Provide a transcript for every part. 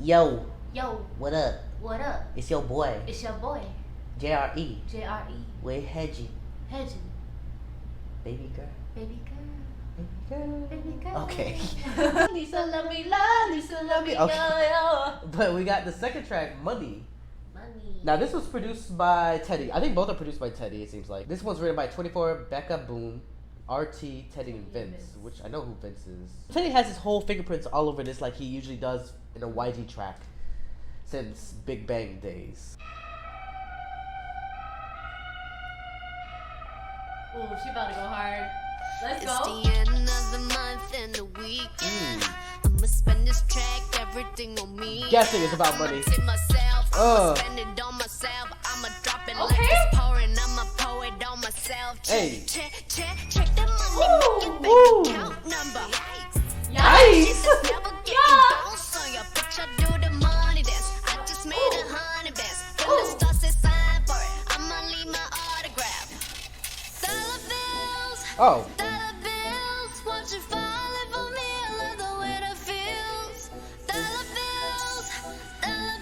Yo. Yo. What up? What up? It's your boy. It's your boy. JRE. JRE. We're hedging. Hedging. Baby girl. Baby girl. Baby girl. Baby girl. Okay. Lisa love me, love. Lisa love me, Okay. yo. But we got the second track, Money. Money. Now this was produced by Teddy. I think both are produced by Teddy, it seems like. This one's written by 24, Becca Boone, RT, Teddy, and Vince, which I know who Vince is. Teddy has his whole fingerprints all over this like he usually does in a YG track since Big Bang days. Ooh, she about to go hard. Let's It's go. the end of the month and the weekend. I'ma spend this track, everything on me. Guessing it's about money. I'ma tip myself, I'ma spend it on myself. I'ma drop it like it's pouring. I'ma pour it on myself. Hey. Check the money, making bank account number. Nice! It's never getting bounce on your bitch. I do the money dance. I just made 100 bands. When the stars say sign for it, I'ma leave my autograph. Dollar bills. Oh. Dollar bills, watch it falling for me. I love the way that feels. Dollar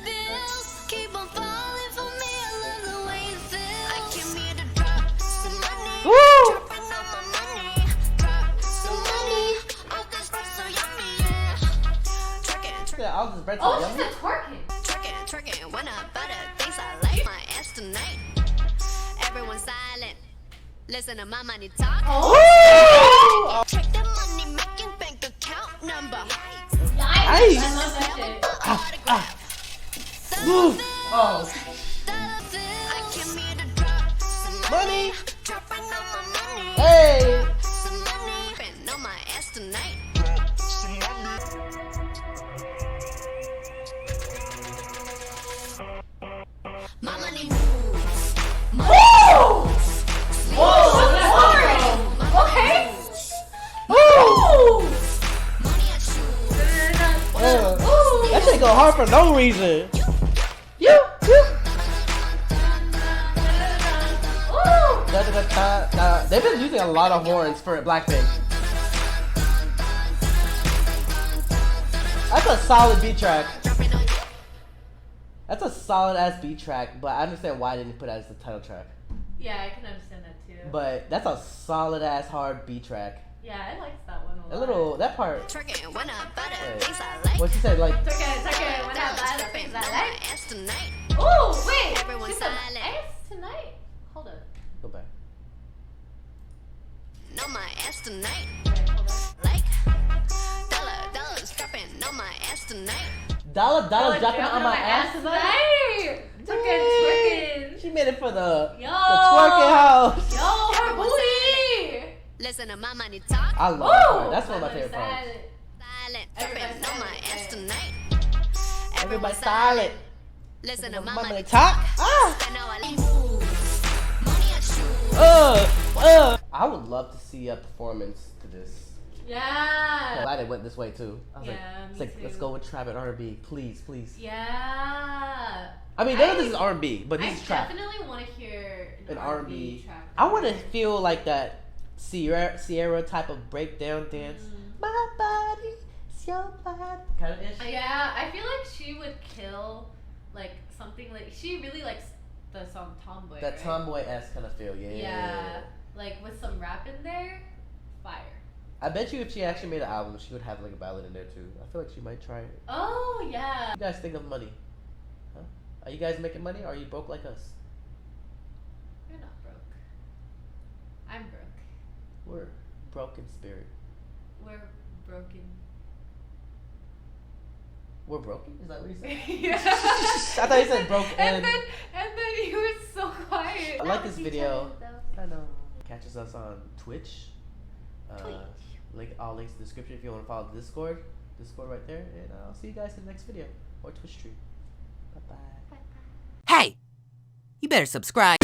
bills, keep on falling for me. I love the way it feels. I came here to drop some money. Dropping all my money. Drop some money. All this stuff so yummy, yeah. Yeah, all this bread so Oh, yummy. she's twerking. Twerking, when I butter things I like my ass tonight. Everyone silent. Listen to my money talk. Oh! Check the money making bank account number. Nice. Nice. I love that shit. Oh. I came here to drop some Money. Dropping all my money. Hey. Some money. Spend on my ass tonight. My money moves. Whoa! Whoa, that's hard. Okay. Woo! Money I choose. That shit go hard for no reason. You. They've been using a lot of horns for Blackpink. That's a solid beat track. That's a solid ass beat track, but I understand why they didn't put it as the title track. Yeah, I can understand that too. But that's a solid ass hard beat track. Yeah, I liked that one a lot. A little, that part. Twerking when I butter Wait. things I like. What she said, like. Twerking, when I buy the things I like. Ass tonight. Oh, wait. Everyone She said silent. ass tonight? Hold up. Go back. No my ass tonight. Wait, hold up. Like dollars dropping on my ass tonight. Dollar dropping on my ass tonight. Twerking. She made it for the Yo. twerking house. Yo, her booty. Listen to my money talk. I love that part. That's one of my favorite parts. Silent Everybody dropping on my silent, ass right. tonight. Everybody silent. Listen to my Mama money talk. talk. Ah. I know I move. Money I choose. I would love to see a performance to this. Yeah. Glad it went this way too. I was Yeah, like, it's me like, let's too. go with trap and R&B, please. Yeah. I mean, none of this is R&B, but I this is trap. definitely want to hear An R&B. track. I want to feel like that Sierra type of breakdown dance. My body, it's your body, kind of ish. Yeah, I feel like she would kill like something like she really likes the song Tomboy. That right? tomboy-esque kind of feel, yeah. Yeah, like with some rap in there, fire. I bet you if she actually made an album, she would have like a ballad in there too. I feel like she might try it. Oh yeah. What do you guys think of money? Huh? Are you guys making money or are you broke like us? You're not broke. I'm broke. We're broke in spirit. We're broken. We're broken? Is that what you said? Yeah. I thought you said broke and then you were so quiet. I like this video. I know. Catches us on Twitch. Link all links in the description if you want to follow the Discord right there. And I'll see you guys in the next video or Twitch stream. Bye bye. Hey, you better subscribe.